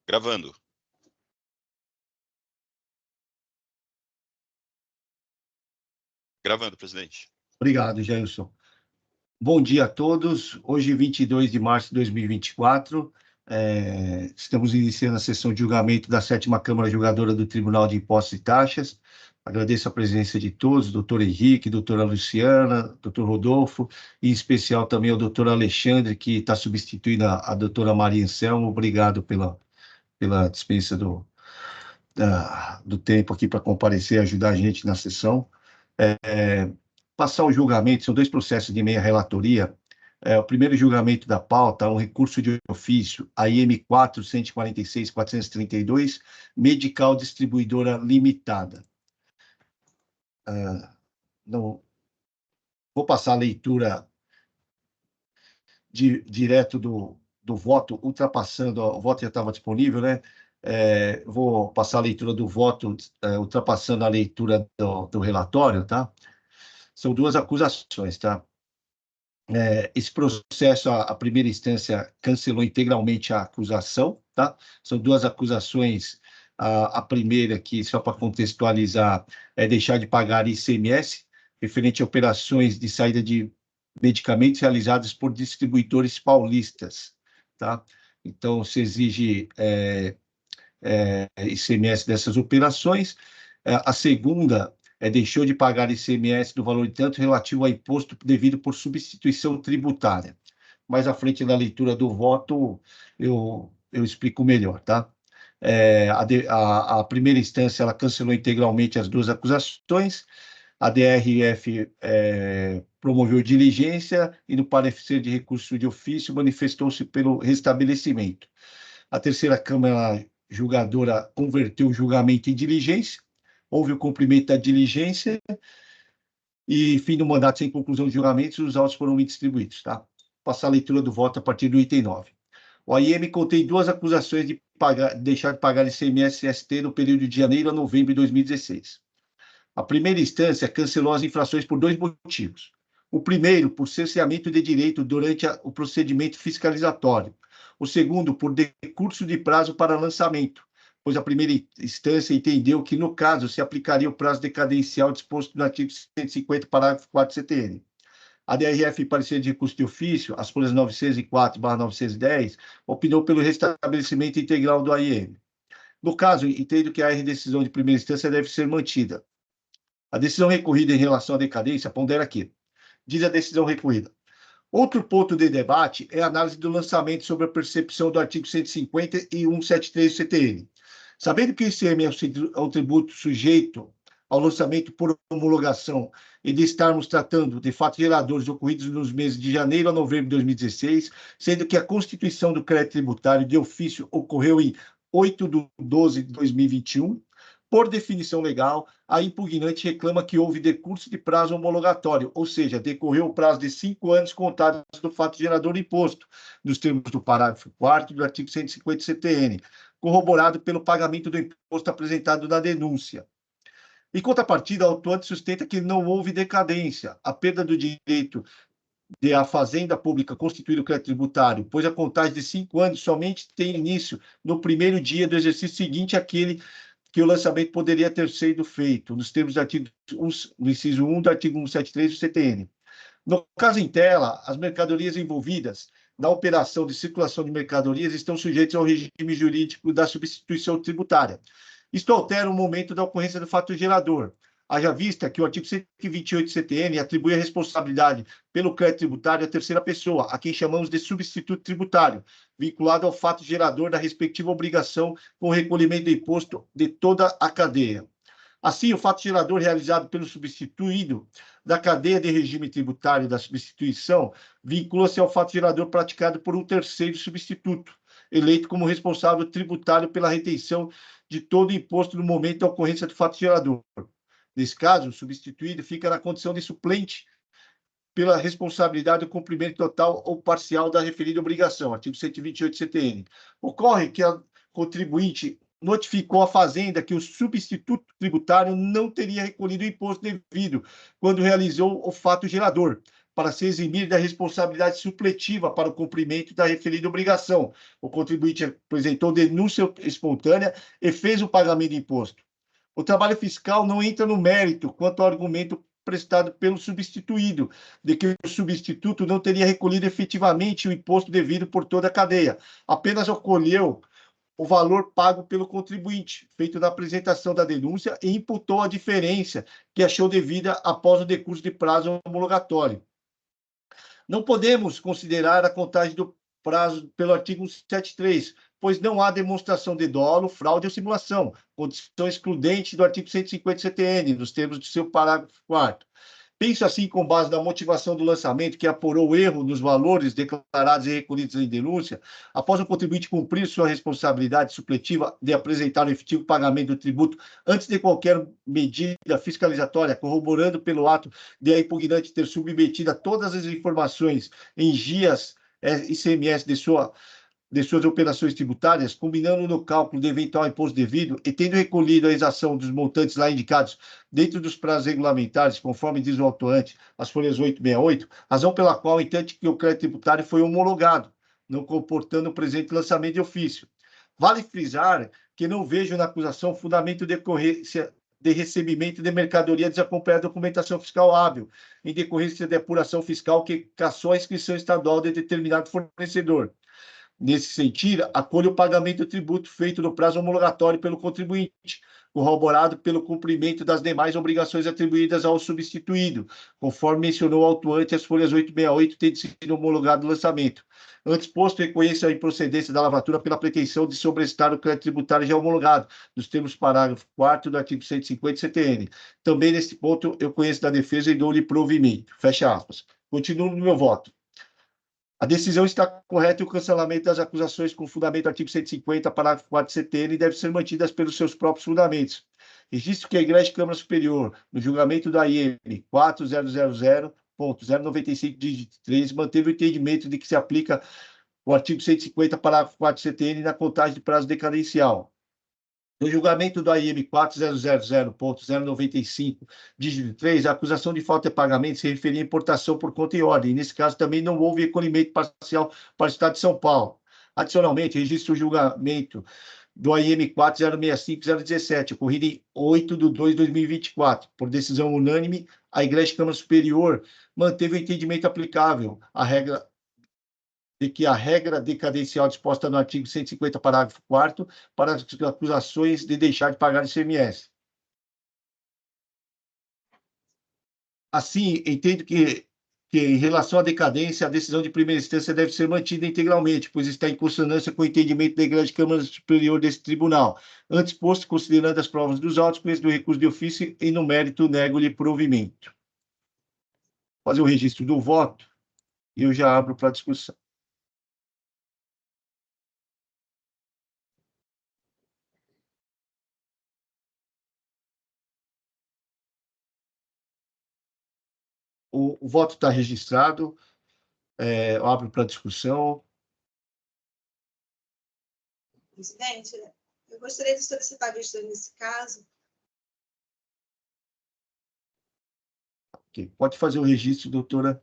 Gravando. Gravando, presidente. Obrigado, Jailson. Bom dia a todos. Hoje, 22 de março de 2024, estamos iniciando a sessão de julgamento da 7ª Câmara Julgadora do Tribunal de Impostos e Taxas. Agradeço a presença de todos, doutor Henrique, doutora Luciana, doutor Rodolfo, e em especial também ao doutor Alexandre, que está substituindo a doutora Maria Anselmo. Obrigado pela dispensa do tempo aqui para comparecer e ajudar a gente na sessão. Passar o julgamento, são 2 processos de meia relatoria. O primeiro julgamento da pauta, um recurso de ofício, a IM 446.432, Medical Distribuidora Limitada. Não, vou passar a leitura direto do voto, ultrapassando, o voto já estava disponível, né? Vou passar a leitura do voto, ultrapassando a leitura do relatório, tá? São 2 acusações, tá? Esse processo, a primeira instância cancelou integralmente a acusação, tá? São 2 acusações. A primeira aqui, só para contextualizar, é deixar de pagar ICMS, referente a operações de saída de medicamentos realizadas por distribuidores paulistas, tá? Então, se exige ICMS dessas operações. A segunda deixou de pagar ICMS do valor de tanto relativo a imposto devido por substituição tributária. Mais à frente na leitura do voto, eu explico melhor, tá? A primeira instância, ela cancelou integralmente as 2 acusações. A DRF promoveu diligência e, no parecer de recurso de ofício, manifestou-se pelo restabelecimento. A terceira Câmara Julgadora converteu o julgamento em diligência, houve o cumprimento da diligência e, fim do mandato sem conclusão de julgamentos, os autos foram distribuídos, tá? Passar a leitura do voto a partir do item 9. O AIM contém 2 acusações de deixar de pagar ICMS-ST no período de janeiro a novembro de 2016. A primeira instância cancelou as infrações por 2 motivos. O primeiro, por cerceamento de direito durante o procedimento fiscalizatório. O segundo, por decurso de prazo para lançamento, pois a primeira instância entendeu que, no caso, se aplicaria o prazo decadencial disposto no artigo 150, parágrafo 4 CTN. A DRF, em parecer de recurso de ofício, as folhas 904/910, opinou pelo restabelecimento integral do AIM. No caso, entendo que a decisão de primeira instância deve ser mantida. A decisão recorrida em relação à decadência pondera aqui. Diz a decisão recorrida: outro ponto de debate é a análise do lançamento sobre a percepção do artigo 150 e 173 do CTN. Sabendo que o ICM é um tributo sujeito ao lançamento por homologação e de estarmos tratando de fatos geradores ocorridos nos meses de janeiro a novembro de 2016, sendo que a constituição do crédito tributário de ofício ocorreu em 8/12/2021, por definição legal, a impugnante reclama que houve decurso de prazo homologatório, ou seja, decorreu o prazo de 5 anos contados do fato gerador do imposto, nos termos do parágrafo 4º do artigo 150 CTN, corroborado pelo pagamento do imposto apresentado na denúncia. Em contrapartida, a autuante sustenta que não houve decadência, a perda do direito de a Fazenda Pública constituir o crédito tributário, pois a contagem de 5 anos somente tem início no primeiro dia do exercício seguinte àquele que o lançamento poderia ter sido feito, nos termos do artigo no inciso 1 do artigo 173 do CTN. No caso em tela, as mercadorias envolvidas na operação de circulação de mercadorias estão sujeitas ao regime jurídico da substituição tributária. Isto altera o momento da ocorrência do fato gerador, haja vista que o artigo 128 do CTN atribui a responsabilidade pelo crédito tributário à terceira pessoa, a quem chamamos de substituto tributário, vinculado ao fato gerador da respectiva obrigação com o recolhimento do imposto de toda a cadeia. Assim, o fato gerador realizado pelo substituído da cadeia de regime tributário da substituição vincula-se ao fato gerador praticado por um terceiro substituto, eleito como responsável tributário pela retenção de todo o imposto no momento da ocorrência do fato gerador. Nesse caso, o substituído fica na condição de suplente pela responsabilidade do cumprimento total ou parcial da referida obrigação, artigo 128 CTN. Ocorre que a contribuinte notificou à Fazenda que o substituto tributário não teria recolhido o imposto devido quando realizou o fato gerador, para se eximir da responsabilidade supletiva para o cumprimento da referida obrigação. O contribuinte apresentou denúncia espontânea e fez o pagamento de imposto. O trabalho fiscal não entra no mérito quanto ao argumento prestado pelo substituído, de que o substituto não teria recolhido efetivamente o imposto devido por toda a cadeia, apenas acolheu o valor pago pelo contribuinte, feito na apresentação da denúncia, e imputou a diferença que achou devida após o decurso de prazo homologatório. Não podemos considerar a contagem do prazo pelo artigo 173, pois não há demonstração de dolo, fraude ou simulação, condição excludente do artigo 150 CTN, nos termos do seu parágrafo 4º. Penso assim, com base na motivação do lançamento, que apurou o erro nos valores declarados e recolhidos em denúncia, após o contribuinte cumprir sua responsabilidade supletiva de apresentar o efetivo pagamento do tributo antes de qualquer medida fiscalizatória, corroborando pelo ato de a impugnante ter submetido a todas as informações em GIAS ICMS de suas operações tributárias, combinando no cálculo de eventual imposto devido e tendo recolhido a exação dos montantes lá indicados dentro dos prazos regulamentares, conforme diz o autuante, as folhas 868, razão pela qual, em tanto que o crédito tributário foi homologado, não comportando o presente lançamento de ofício. Vale frisar que não vejo na acusação fundamento de decorrência de recebimento de mercadoria desacompanhada de documentação fiscal hábil, em decorrência de apuração fiscal que cassou a inscrição estadual de determinado fornecedor. Nesse sentido, acolho o pagamento do tributo feito no prazo homologatório pelo contribuinte, corroborado pelo cumprimento das demais obrigações atribuídas ao substituído, conforme mencionou o autuante as folhas 868, tendo sido homologado o lançamento. Antes posto, reconheço a improcedência da lavatura pela pretensão de sobrestar o crédito tributário já homologado, nos termos do parágrafo 4º do artigo 150 CTN. Também, nesse ponto, eu conheço da defesa e dou-lhe provimento. Fecha aspas. Continuo no meu voto. A decisão está correta e o cancelamento das acusações com fundamento do artigo 150, parágrafo 4 CTN, deve ser mantidas pelos seus próprios fundamentos. Registro que a Igreja de Câmara Superior, no julgamento da IM 4000.095, dígito 3, manteve o entendimento de que se aplica o artigo 150, parágrafo 4 CTN na contagem de prazo decadencial. No julgamento do AIM 4000.095, dígito 3, a acusação de falta de pagamento se referia à importação por conta e ordem. Nesse caso, também não houve recolhimento parcial para o Estado de São Paulo. Adicionalmente, registro o julgamento do AIM 4065-017, ocorrido em 8/2/2024. Por decisão unânime, a Igreja de Câmara Superior manteve o entendimento aplicável à regra de que a regra decadencial disposta no artigo 150, parágrafo 4º, para as acusações de deixar de pagar ICMS. Assim, entendo que em relação à decadência, a decisão de primeira instância deve ser mantida integralmente, pois está em consonância com o entendimento da Igreja de Câmara Superior desse tribunal. Antes posto, considerando as provas dos autos, conheço do recurso de ofício e, no mérito, nego-lhe provimento. Fazer o registro do voto e eu já abro para discussão. O voto está registrado, eu abro para discussão. Presidente, eu gostaria de solicitar vista nesse caso. Okay. Pode fazer o registro, doutora.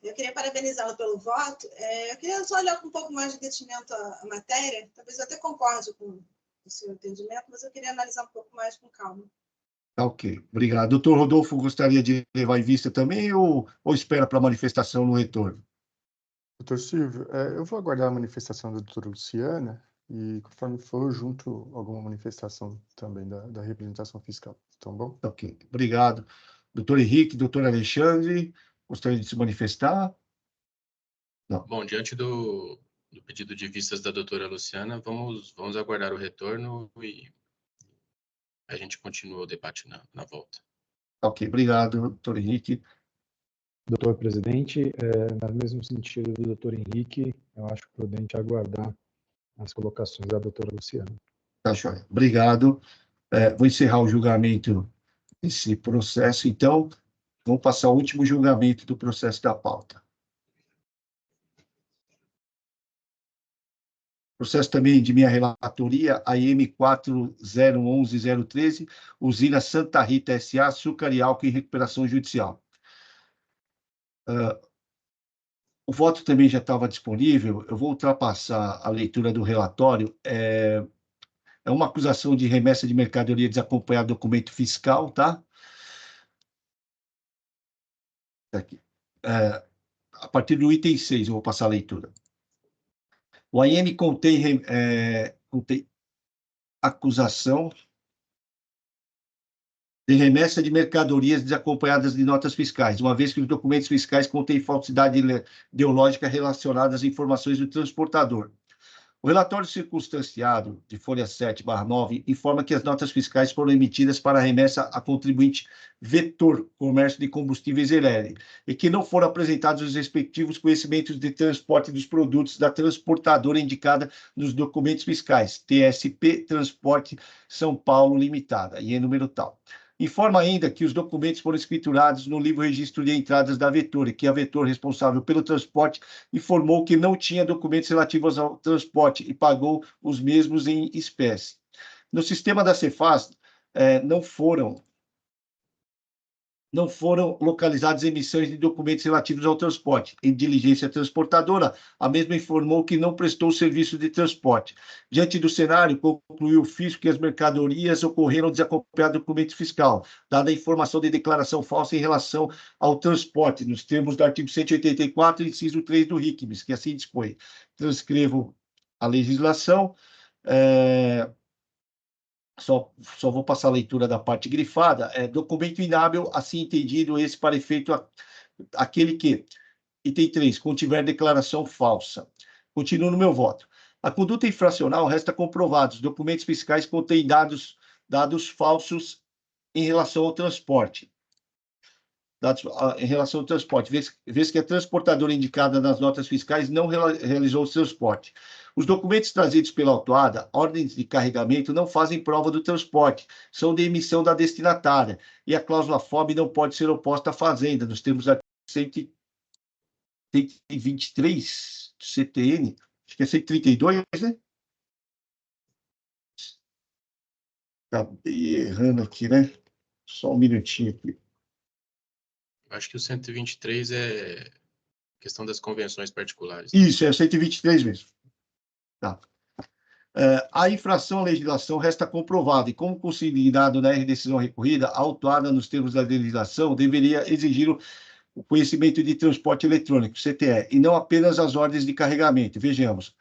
Eu queria parabenizá-lo pelo voto. Eu queria só olhar com um pouco mais de detimento à matéria. Talvez eu até concorde com o seu entendimento, mas eu queria analisar um pouco mais com calma. Ok, obrigado. Doutor Rodolfo, gostaria de levar em vista também ou espera para a manifestação no retorno? Doutor Silvio, eu vou aguardar a manifestação da doutora Luciana e, conforme for, junto alguma manifestação também da representação fiscal. Tá bom? Ok, obrigado. Doutor Henrique, doutor Alexandre, gostaria de se manifestar? Não. Bom, diante do pedido de vistas da doutora Luciana, vamos aguardar o retorno e a gente continua o debate na volta. Ok, obrigado, doutor Henrique. Doutor presidente, no mesmo sentido do doutor Henrique, eu acho prudente aguardar as colocações da doutora Luciana. Tá, joia. Obrigado. Vou encerrar o julgamento desse processo, então, vamos passar ao último julgamento do processo da pauta. Processo também de minha relatoria, AIM 4011-013, usina Santa Rita S.A., açúcar e álcool em recuperação judicial. O voto também já estava disponível. Eu vou ultrapassar a leitura do relatório. É uma acusação de remessa de mercadoria desacompanhada de documento fiscal, tá? Aqui. A partir do item 6, eu vou passar a leitura. O AIM contém acusação de remessa de mercadorias desacompanhadas de notas fiscais, uma vez que os documentos fiscais contêm falsidade ideológica relacionada às informações do transportador. O relatório circunstanciado, de folha 7/9, informa que as notas fiscais foram emitidas para remessa a contribuinte Vetor Comércio de Combustíveis Elétricos e que não foram apresentados os respectivos conhecimentos de transporte dos produtos da transportadora indicada nos documentos fiscais, TSP Transporte São Paulo Limitada, e em número tal. Informa ainda que os documentos foram escriturados no livro registro de entradas da Vetor e que a Vetor, responsável pelo transporte, informou que não tinha documentos relativos ao transporte e pagou os mesmos em espécie. No sistema da Cefaz, não foram localizadas emissões de documentos relativos ao transporte. Em diligência transportadora, a mesma informou que não prestou serviço de transporte. Diante do cenário, concluiu o fisco que as mercadorias ocorreram desacompanhadas do documento fiscal, dada a informação de declaração falsa em relação ao transporte, nos termos do artigo 184, inciso 3 do RICMES, que assim dispõe. Transcrevo a legislação. Só vou passar a leitura da parte grifada. Documento inábil, assim entendido, esse para efeito aquele que, item 3, contiver declaração falsa. Continuo no meu voto. A conduta infracional resta comprovada. Os documentos fiscais contêm dados falsos em relação ao transporte. Vez que a transportadora indicada nas notas fiscais não realizou o transporte. Os documentos trazidos pela autuada, ordens de carregamento, não fazem prova do transporte, são de emissão da destinatária, e a cláusula FOB não pode ser oposta à fazenda, nos termos do artigo 123 do CTN, acho que é 132, né? Acabei errando aqui, né? Só um minutinho aqui. Acho que o 123 é questão das convenções particulares. Isso, é o 123 mesmo. Tá. A infração à legislação resta comprovada e, como considerado na decisão recorrida, a autuada, nos termos da legislação, deveria exigir o conhecimento de transporte eletrônico, CTE, e não apenas as ordens de carregamento. Vejamos.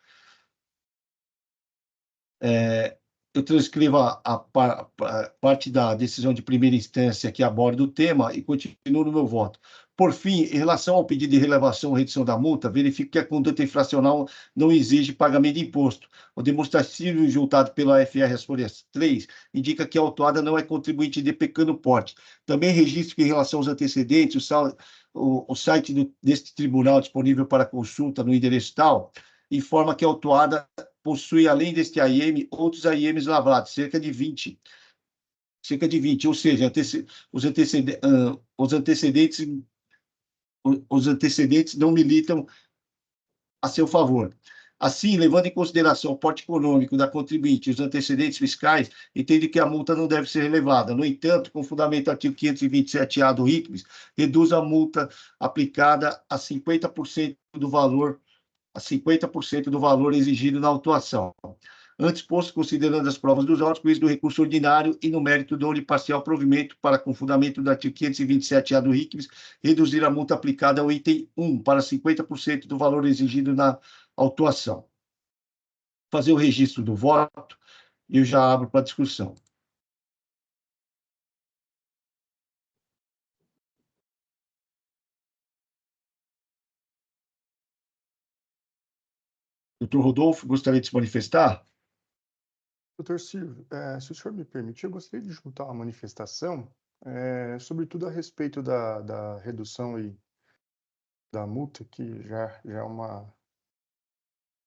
Eu transcrevo a parte da decisão de primeira instância que aborda o tema e continuo no meu voto. Por fim, em relação ao pedido de relevação ou redução da multa, verifico que a conduta infracional não exige pagamento de imposto. O demonstrativo juntado pela FR as folhas 3 indica que a autuada não é contribuinte de pequeno porte. Também registro que, em relação aos antecedentes, o site deste tribunal disponível para consulta no endereço tal informa que a autuada possui, além deste AIM, outros AIMs lavrados, cerca de 20, ou seja, os antecedentes não militam a seu favor. Assim, levando em consideração o porte econômico da contribuinte e os antecedentes fiscais, entendo que a multa não deve ser relevada. No entanto, com fundamento no artigo 527-A do RICMES, reduz a multa aplicada a 50% do valor exigido na autuação. Antes posto, considerando as provas dos autos, juiz do recurso ordinário e no mérito do parcial provimento para, com fundamento do artigo 527-A do RICMES, reduzir a multa aplicada ao item 1 para 50% do valor exigido na autuação. Fazer o registro do voto e eu já abro para discussão. Doutor Rodolfo, gostaria de se manifestar? Doutor Silvio, se o senhor me permitir, eu gostaria de juntar uma manifestação, sobretudo a respeito da redução e da multa, que já é um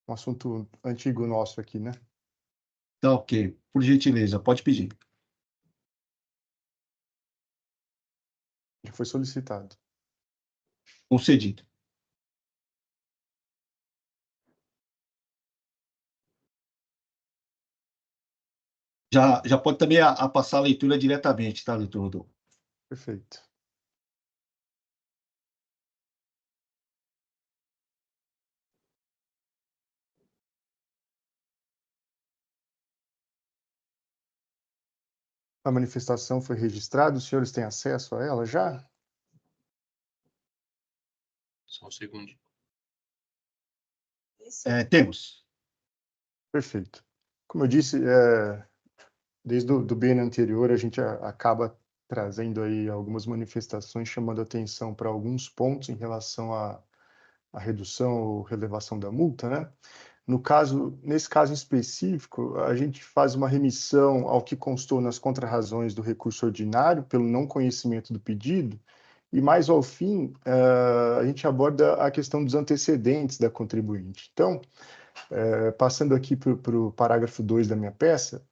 assunto antigo nosso aqui, né? Tá, ok. Por gentileza, pode pedir. Já foi solicitado. Concedido. Já pode também passar a leitura diretamente, tá, doutor Rodolfo? Perfeito. A manifestação foi registrada, os senhores têm acesso a ela já? Só um segundo. Temos. Perfeito. Como eu disse, desde o BN anterior, a gente acaba trazendo aí algumas manifestações, chamando atenção para alguns pontos em relação à redução ou relevação da multa, né? Nesse caso específico, a gente faz uma remissão ao que constou nas contrarrazões do recurso ordinário pelo não conhecimento do pedido, e mais ao fim, a gente aborda a questão dos antecedentes da contribuinte. Então, passando aqui para o parágrafo 2 da minha peça,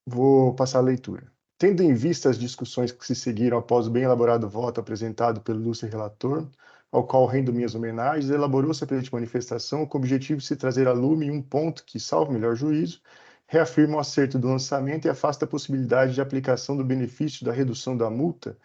vou passar a leitura. Tendo em vista as discussões que se seguiram após o bem elaborado voto apresentado pelo ilustre relator, ao qual rendo minhas homenagens, elaborou-se a presente manifestação com o objetivo de se trazer a lume um ponto que, salvo melhor juízo, reafirma o acerto do lançamento e afasta a possibilidade de aplicação do benefício da redução da multa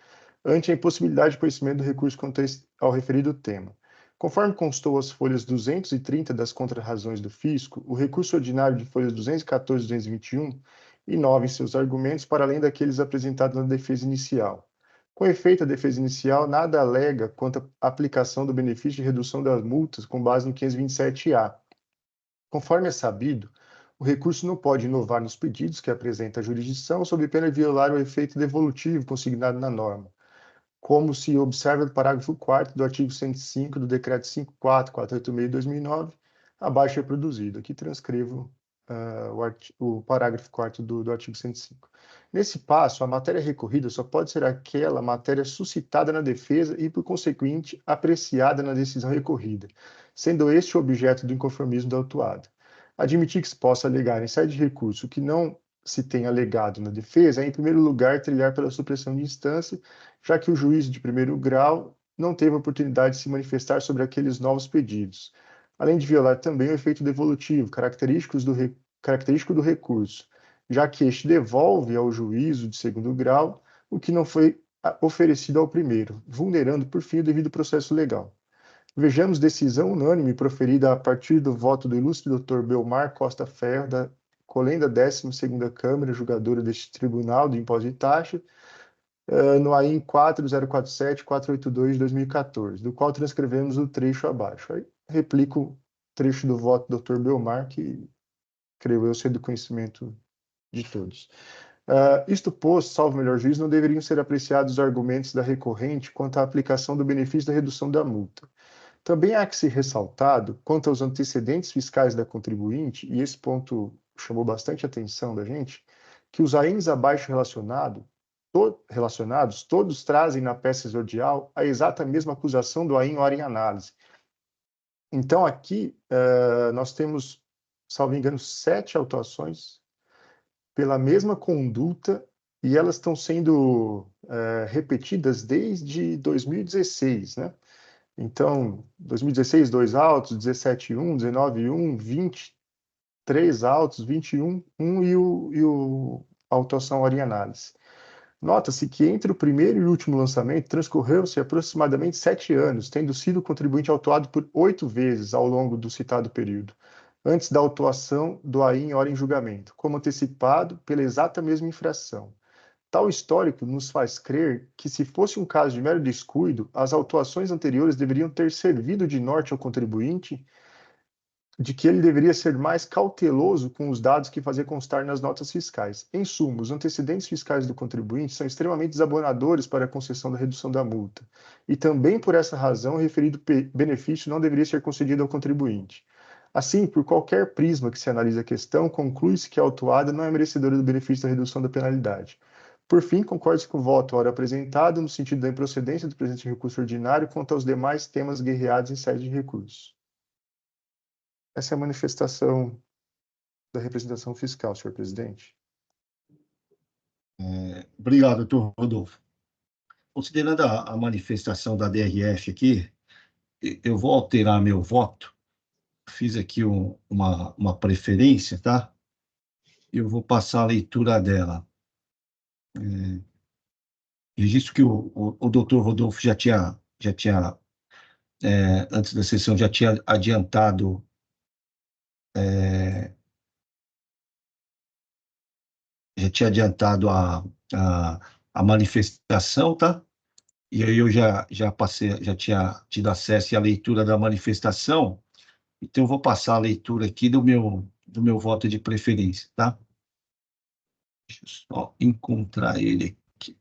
ante a impossibilidade de conhecimento do recurso quanto ao referido tema. Conforme constou as folhas 230 das contrarrazões do fisco, o recurso ordinário de folhas 214 e 221 inova em seus argumentos para além daqueles apresentados na defesa inicial. Com efeito, a defesa inicial nada alega quanto à aplicação do benefício de redução das multas com base no 527-A. Conforme é sabido, o recurso não pode inovar nos pedidos que apresenta a jurisdição sob pena de violar o efeito devolutivo consignado na norma, como se observa no parágrafo 4º do artigo 105 do Decreto 54486 de 2009, abaixo reproduzido. Aqui transcrevo o parágrafo 4º do artigo 105. Nesse passo, a matéria recorrida só pode ser aquela matéria suscitada na defesa e, por consequente, apreciada na decisão recorrida, sendo este o objeto do inconformismo da autuada. Admitir que se possa alegar em sede de recurso que não se tenha alegado na defesa é, em primeiro lugar, trilhar pela supressão de instância, já que o juízo de primeiro grau não teve a oportunidade de se manifestar sobre aqueles novos pedidos, além de violar também o efeito devolutivo, característico do recurso, já que este devolve ao juízo de segundo grau o que não foi oferecido ao primeiro, vulnerando, por fim, o devido processo legal. Vejamos decisão unânime proferida a partir do voto do ilustre Dr. Belmar Costa Ferro, da Colenda 12ª Câmara, julgadora deste Tribunal de Imposto de Taxa, no AIN 4047-482 de 2014, do qual transcrevemos o trecho abaixo. Aí replico o trecho do voto do Dr. Belmar, que creio eu ser do conhecimento de todos. Isto posto, salvo melhor juízo, não deveriam ser apreciados os argumentos da recorrente quanto à aplicação do benefício da redução da multa. Também há que ser ressaltado, quanto aos antecedentes fiscais da contribuinte, e esse ponto chamou bastante atenção da gente, que os AINs abaixo relacionados, todos trazem na peça exordial a exata mesma acusação do AIN ora em análise. Então, aqui, nós temos, salvo engano, 7 autuações pela mesma conduta, e elas estão sendo repetidas desde 2016, né? Então, 2016, 2 autos, 17, 1, 19, 1, 20, 3 autos, 21, 1 e a autuação ora em análise. Nota-se que entre o primeiro e o último lançamento transcorreu-se aproximadamente 7 anos, tendo sido o contribuinte autuado por 8 vezes ao longo do citado período, antes da autuação do AIN ora em julgamento, como antecipado pela exata mesma infração. Tal histórico nos faz crer que, se fosse um caso de mero descuido, as autuações anteriores deveriam ter servido de norte ao contribuinte, de que ele deveria ser mais cauteloso com os dados que fazia constar nas notas fiscais. Em suma, os antecedentes fiscais do contribuinte são extremamente desabonadores para a concessão da redução da multa, e também por essa razão o referido benefício não deveria ser concedido ao contribuinte. Assim, por qualquer prisma que se analise a questão, conclui-se que a autuada não é merecedora do benefício da redução da penalidade. Por fim, concorde-se com o voto ora apresentado no sentido da improcedência do presente recurso ordinário quanto aos demais temas guerreados em sede de recurso. Essa é a manifestação da representação fiscal, senhor presidente. Obrigado, doutor Rodolfo. Considerando a manifestação da DRF aqui, eu vou alterar meu voto. Fiz aqui uma preferência, tá? Eu vou passar a leitura dela. Registro que o doutor Rodolfo já tinha antes da sessão, já tinha adiantado tinha adiantado a manifestação, tá? E aí eu já passei, já tinha tido acesso à leitura da manifestação, então eu vou passar a leitura aqui do meu voto de preferência, tá? Deixa eu só encontrar ele aqui.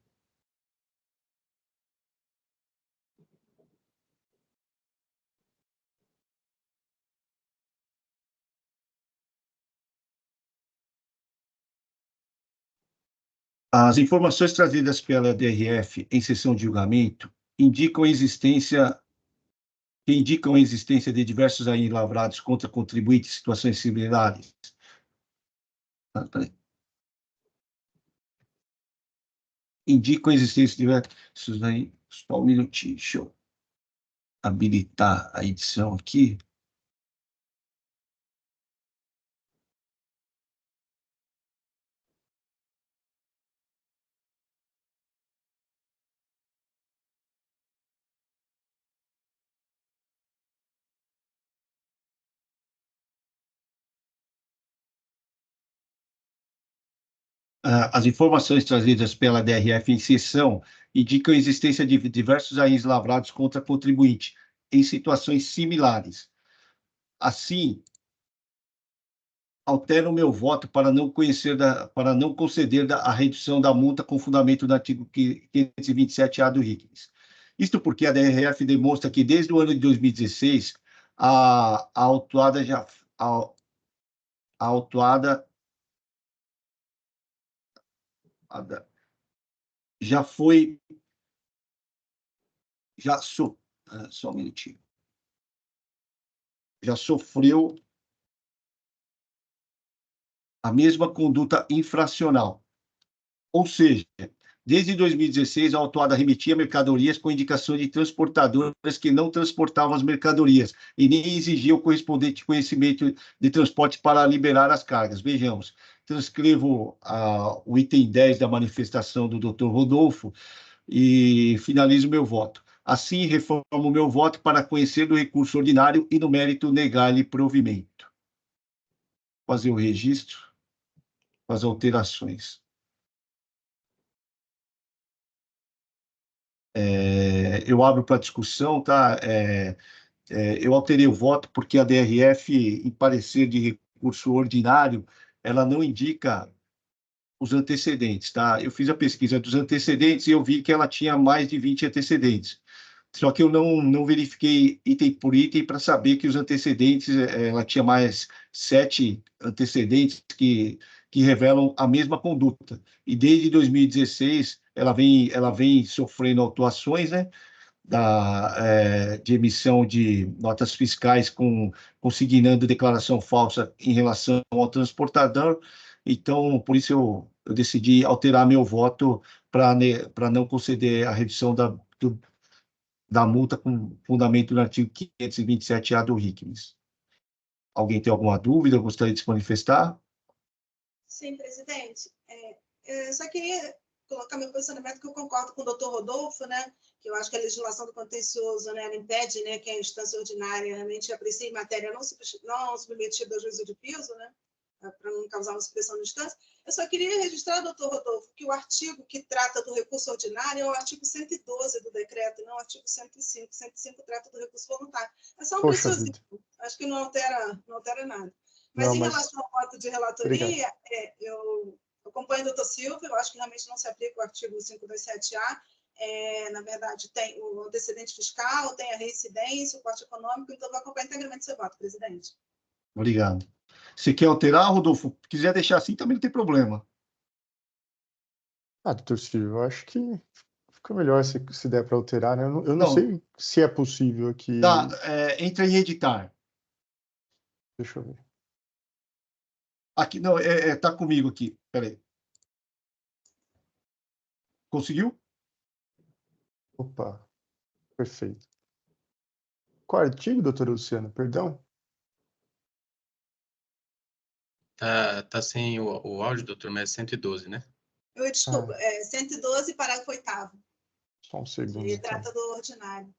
As informações trazidas pela DRF em sessão de julgamento indicam a existência de diversos aí lavrados contra contribuintes em situações similares. Indicam a existência de diversos aí. Só um minutinho, deixa eu habilitar a edição aqui. As informações trazidas pela DRF em sessão indicam a existência de diversos AIs lavrados contra contribuinte em situações similares. Assim, altero o meu voto para não conceder a redução da multa com fundamento no artigo 527-A do RICS. Isto porque a DRF demonstra que desde o ano de 2016 a autuada já foi, só um minutinho, já sofreu a mesma conduta infracional. Ou seja, desde 2016, a autuada remetia mercadorias com indicação de transportadoras que não transportavam as mercadorias e nem exigiam o correspondente conhecimento de transporte para liberar as cargas. Vejamos, transcrevo o item 10 da manifestação do Dr. Rodolfo e finalizo meu voto. Assim, reformo o meu voto para conhecer do recurso ordinário e, no mérito, negar-lhe provimento. Fazer o registro, as alterações. Eu abro para discussão, tá? Eu alterei o voto porque a DRF, em parecer de recurso ordinário, ela não indica os antecedentes, tá? Eu fiz a pesquisa dos antecedentes e eu vi que ela tinha mais de 20 antecedentes. Só que eu não verifiquei item por item para saber que os antecedentes, ela tinha mais 7 antecedentes que revelam a mesma conduta. E desde 2016, ela vem sofrendo autuações, né? De emissão de notas fiscais consignando declaração falsa em relação ao transportador. Então, por isso eu decidi alterar meu voto para não conceder a redução da multa com fundamento no artigo 527-A do RICS. Alguém tem alguma dúvida? Gostaria de se manifestar? Sim, presidente. Eu só queria colocar meu posicionamento, que eu concordo com o doutor Rodolfo, né? Que eu acho que a legislação do contencioso, né, ela impede, né, que a instância ordinária realmente aprecie matéria não submetida ao juízo de piso, né? Para não causar uma supressão de instância. Eu só queria registrar, doutor Rodolfo, que o artigo que trata do recurso ordinário é o artigo 112 do decreto, não o artigo 105. 105 trata do recurso voluntário. É só um preciosismo. Acho que não altera nada. Mas em relação ao voto de relatoria, eu acompanho o doutor Silva, eu acho que realmente não se aplica o artigo 527-A. Na verdade, tem o antecedente fiscal, tem a reincidência, o corte econômico, então eu vou acompanhar integralmente seu voto, presidente. Obrigado. Se quer alterar, Rodolfo, quiser deixar assim, também não tem problema. Doutor Silvio, eu acho que fica melhor se der para alterar, né? Eu não sei se é possível aqui. Tá, entra em editar. Deixa eu ver. Aqui, não, tá comigo aqui. Peraí. Conseguiu? Opa, perfeito. Qual artigo, doutora Luciana? Perdão? Tá sem o áudio, doutor, mas é 112, né? Desculpa, 112, parágrafo 8º. Só um segundo. Que trata do ordinário.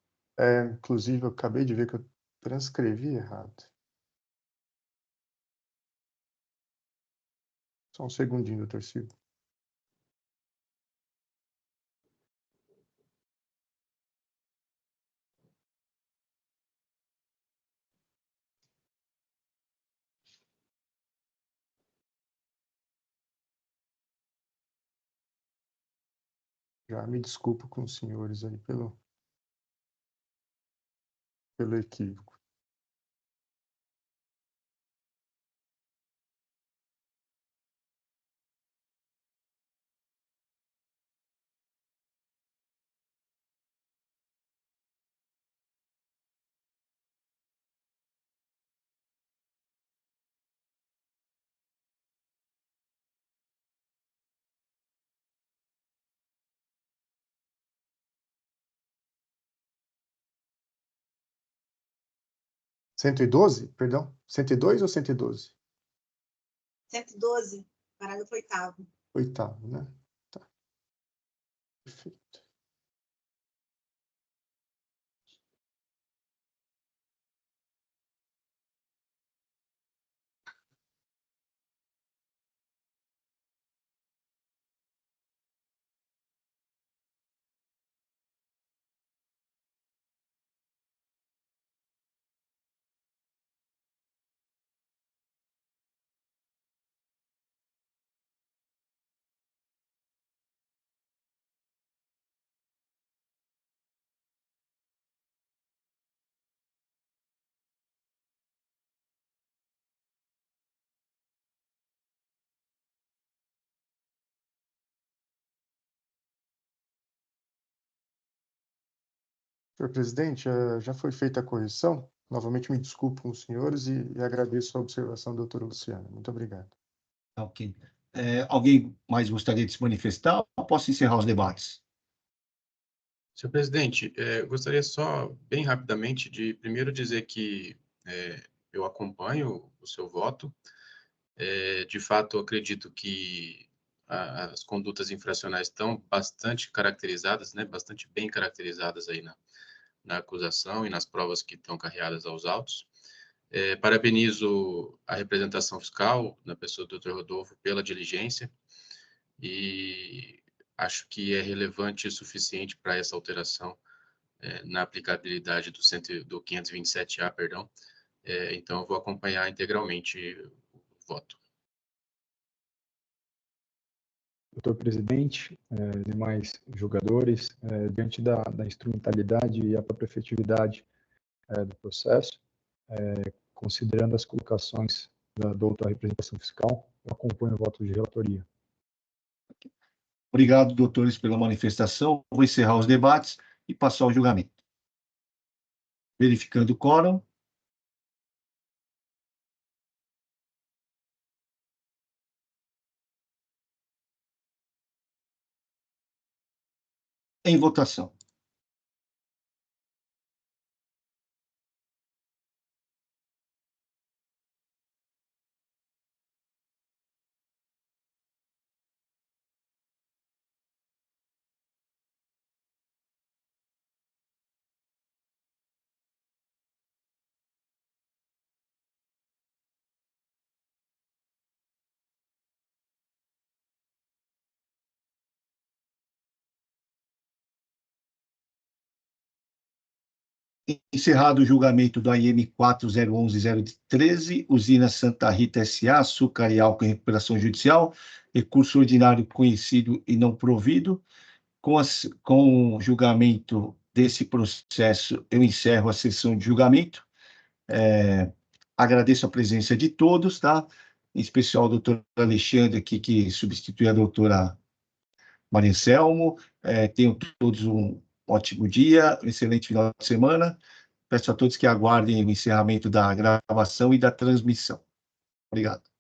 Inclusive, eu acabei de ver que eu transcrevi errado. Só um segundinho, doutor Silvio. Já me desculpo com os senhores aí pelo equívoco. (112), perdão? 102 ou 112? 112, parágrafo 8º. 8º, né? Tá. Perfeito. Senhor presidente, já foi feita a correção. Novamente me desculpo com os senhores e agradeço a observação, doutora Luciana. Muito obrigado. Ok. Alguém mais gostaria de se manifestar ou posso encerrar os debates? Senhor presidente, gostaria só, bem rapidamente, de primeiro dizer que eu acompanho o seu voto. De fato, acredito que as condutas infracionais estão bastante caracterizadas, né, bastante bem caracterizadas aí na acusação e nas provas que estão carreadas aos autos. Parabenizo a representação fiscal, na pessoa do Dr. Rodolfo, pela diligência e acho que é relevante o suficiente para essa alteração na aplicabilidade do 527A, perdão. Então, eu vou acompanhar integralmente o voto. Doutor presidente, demais julgadores, diante da instrumentalidade e a própria efetividade do processo, considerando as colocações da doutora representação fiscal, eu acompanho o voto de relatoria. Obrigado, doutores, pela manifestação. Vou encerrar os debates e passar ao julgamento. Verificando o quórum. Em votação. Encerrado o julgamento do AIM 4011-013, Usina Santa Rita S.A., Açúcar e Álcool em Recuperação Judicial, recurso ordinário conhecido e não provido. Com o julgamento desse processo, eu encerro a sessão de julgamento. Agradeço a presença de todos, tá? Em especial ao doutor Alexandre aqui, que substitui a doutora Maria Anselmo. Tenham todos um ótimo dia, um excelente final de semana. Peço a todos que aguardem o encerramento da gravação e da transmissão. Obrigado.